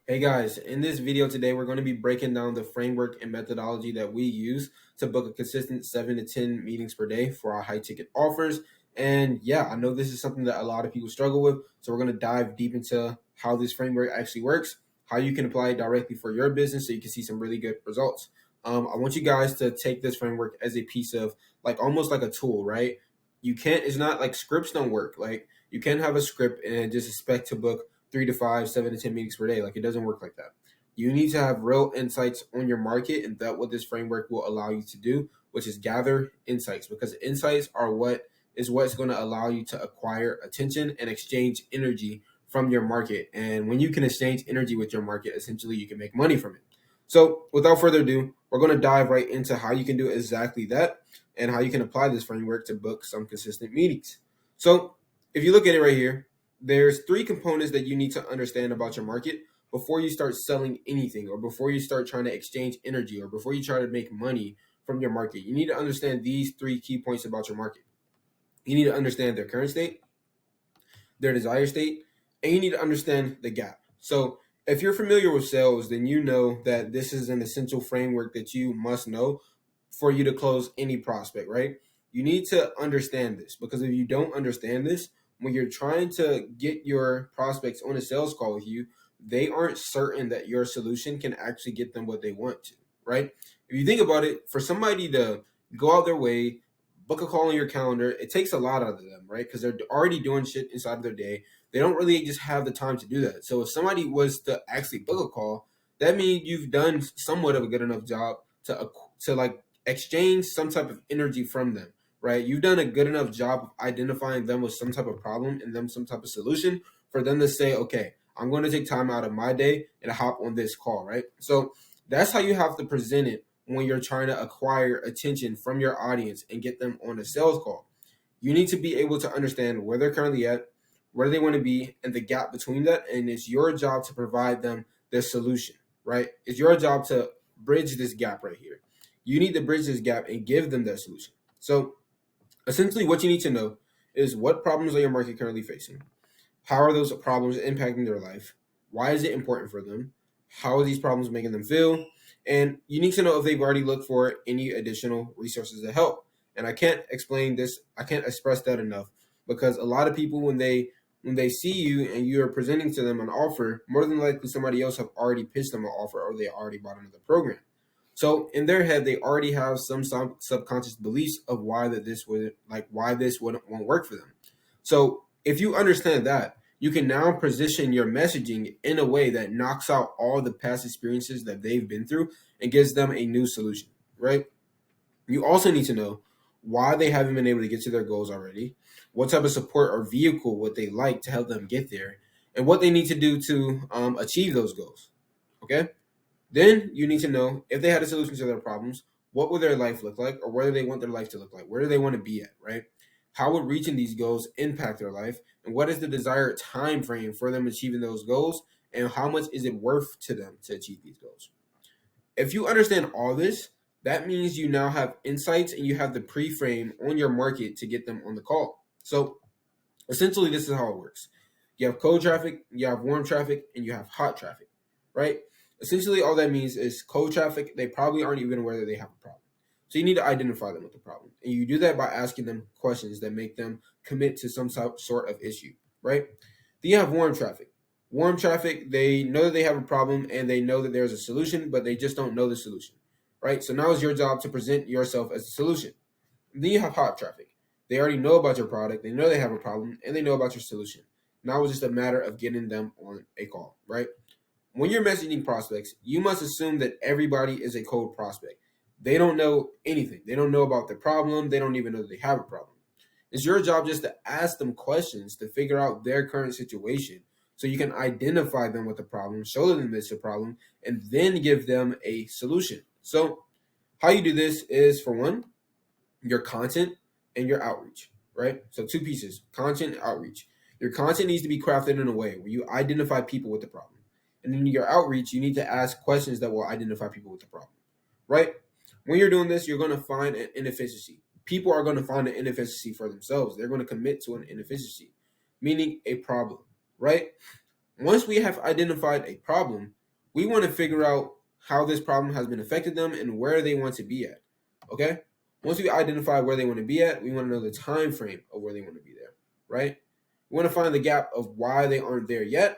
Hey guys, in this video today, we're going to be breaking down the framework and methodology that we use to book a consistent 7 to 10 meetings per day for our high ticket offers. And yeah, I know this is something that a lot of people struggle with. So we're going to dive deep into how this framework actually works, how you can apply it directly for your business so you can see some really good results. I want you guys to take this framework as a piece of like almost like a tool, right? It's not like scripts don't work. Like you can't have a script and just expect to book 3 to 5, 7 to 10 meetings per day. Like it doesn't work like that. You need to have real insights on your market, and that what this framework will allow you to do, which is gather insights, because insights are what's going to allow you to acquire attention and exchange energy from your market. And when you can exchange energy with your market, essentially you can make money from it. So without further ado, we're going to dive right into how you can do exactly that and how you can apply this framework to book some consistent meetings. So if you look at it right here, there's three components that you need to understand about your market before you start selling anything or before you start trying to exchange energy or before you try to make money from your market. You need to understand these three key points about your market. You need to understand their current state, their desired state, and you need to understand the gap. So if you're familiar with sales, then you know that this is an essential framework that you must know for you to close any prospect, right? You need to understand this, because if you don't understand this, when you're trying to get your prospects on a sales call with you, they aren't certain that your solution can actually get them what they want to, right? If you think about it, for somebody to go out their way, book a call on your calendar, it takes a lot out of them, right? Because they're already doing shit inside of their day. They don't really just have the time to do that. So if somebody was to actually book a call, that means you've done somewhat of a good enough job to like exchange some type of energy from them, right? You've done a good enough job of identifying them with some type of problem and them some type of solution for them to say, okay, I'm going to take time out of my day and hop on this call, right? So that's how you have to present it when you're trying to acquire attention from your audience and get them on a sales call. You need to be able to understand where they're currently at, where they want to be, and the gap between that. And it's your job to provide them their solution, right? It's your job to bridge this gap right here. You need to bridge this gap and give them that solution. So essentially, what you need to know is what problems are your market currently facing? How are those problems impacting their life? Why is it important for them? How are these problems making them feel? And you need to know if they've already looked for any additional resources to help. And I can't express that enough, because a lot of people when they see you and you're presenting to them an offer, more than likely somebody else have already pitched them an offer or they already bought another program. So in their head, they already have some subconscious beliefs of why this won't work for them. So if you understand that, you can now position your messaging in a way that knocks out all the past experiences that they've been through and gives them a new solution, right? You also need to know why they haven't been able to get to their goals already, what type of support or vehicle would they like to help them get there, and what they need to do to achieve those goals. Okay? Then you need to know if they had a solution to their problems, what would their life look like, or where do they want their life to look like? Where do they want to be at, right? How would reaching these goals impact their life? And what is the desired time frame for them achieving those goals? And how much is it worth to them to achieve these goals? If you understand all this, that means you now have insights and you have the pre-frame on your market to get them on the call. So essentially, this is how it works. You have cold traffic, you have warm traffic, and you have hot traffic, right? Essentially, all that means is cold traffic, they probably aren't even aware that they have a problem. So you need to identify them with the problem. And you do that by asking them questions that make them commit to some sort of issue, right? Then you have warm traffic. Warm traffic, they know that they have a problem and they know that there's a solution, but they just don't know the solution, right? So now it's your job to present yourself as a solution. Then you have hot traffic. They already know about your product, they know they have a problem, and they know about your solution. Now it's just a matter of getting them on a call, right? When you're messaging prospects, you must assume that everybody is a cold prospect. They don't know anything. They don't know about the problem. They don't even know that they have a problem. It's your job just to ask them questions to figure out their current situation so you can identify them with the problem, show them it's a problem, and then give them a solution. So, how you do this is, for one, your content and your outreach, right? So two pieces, content and outreach. Your content needs to be crafted in a way where you identify people with the problem. And in your outreach, you need to ask questions that will identify people with the problem, right? When you're doing this, you're going to find an inefficiency. People are going to find an inefficiency for themselves. They're going to commit to an inefficiency, meaning a problem, right? Once we have identified a problem, we want to figure out how this problem has been affected them and where they want to be at. Okay? Once we identify where they want to be at, we want to know the time frame of where they want to be there, right? We want to find the gap of why they aren't there yet.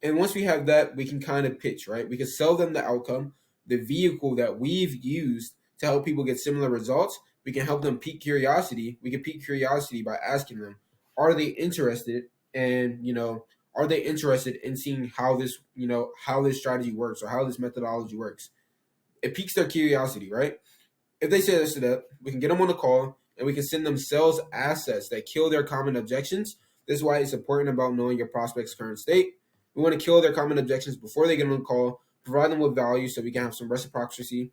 And once we have that, we can kind of pitch, right? We can sell them the outcome, the vehicle that we've used to help people get similar results. We can help them pique curiosity. We can pique curiosity by asking them, are they interested? And, are they interested in seeing how this strategy works or how this methodology works? It piques their curiosity, right? If they say this to that, we can get them on a call and we can send them sales assets that kill their common objections. This is why it's important about knowing your prospect's current state. We want to kill their common objections before they get on the call, provide them with value so we can have some reciprocation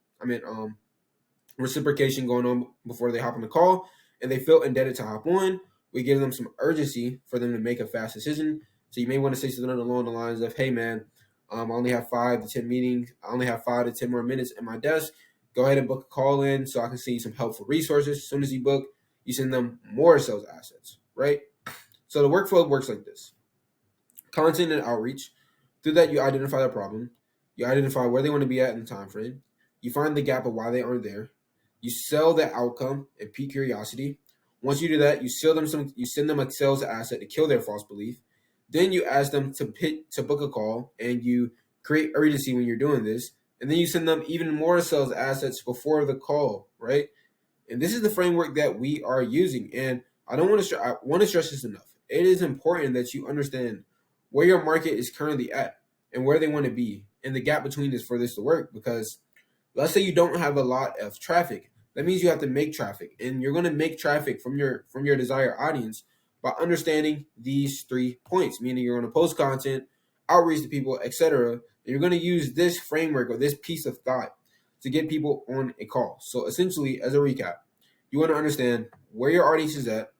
going on before they hop on the call, and they feel indebted to hop on. We give them some urgency for them to make a fast decision. So you may want to say something along the lines of, hey man, I only have 5 to 10 meetings. I only have 5 to 10 more minutes at my desk. Go ahead and book a call in so I can send you some helpful resources. As soon as you book, you send them more sales assets, right? So the workflow works like this. Content and outreach. Through that, you identify the problem. You identify where they want to be at in the time frame. You find the gap of why they aren't there. You sell the outcome and pique curiosity. Once you do that, you send them a sales asset to kill their false belief. Then you ask them to book a call, and you create urgency when you're doing this. And then you send them even more sales assets before the call, right? And this is the framework that we are using. And I want to stress this enough. It is important that you understand where your market is currently at and where they want to be, and the gap between this for this to work. Because let's say you don't have a lot of traffic. That means you have to make traffic, and you're going to make traffic from your desired audience by understanding these 3 points. Meaning you're going to post content, outreach to people, etc. And you're going to use this framework or this piece of thought to get people on a call. So essentially, as a recap, you want to understand where your audience is at,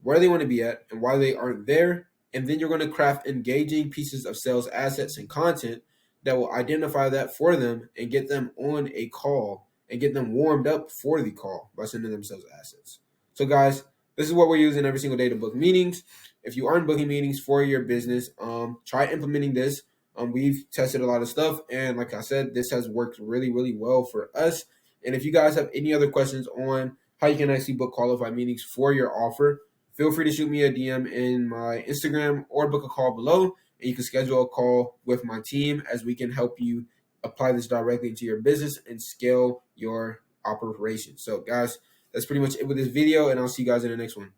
where they want to be at, and why they aren't there. And then you're going to craft engaging pieces of sales assets and content that will identify that for them and get them on a call and get them warmed up for the call by sending them sales assets. So guys, this is what we're using every single day to book meetings. If you aren't booking meetings for your business, try implementing this. We've tested a lot of stuff, and like I said, this has worked really, really well for us. And if you guys have any other questions on how you can actually book qualified meetings for your offer, feel free to shoot me a DM in my Instagram or book a call below, and you can schedule a call with my team as we can help you apply this directly into your business and scale your operation. So guys, that's pretty much it with this video, and I'll see you guys in the next one.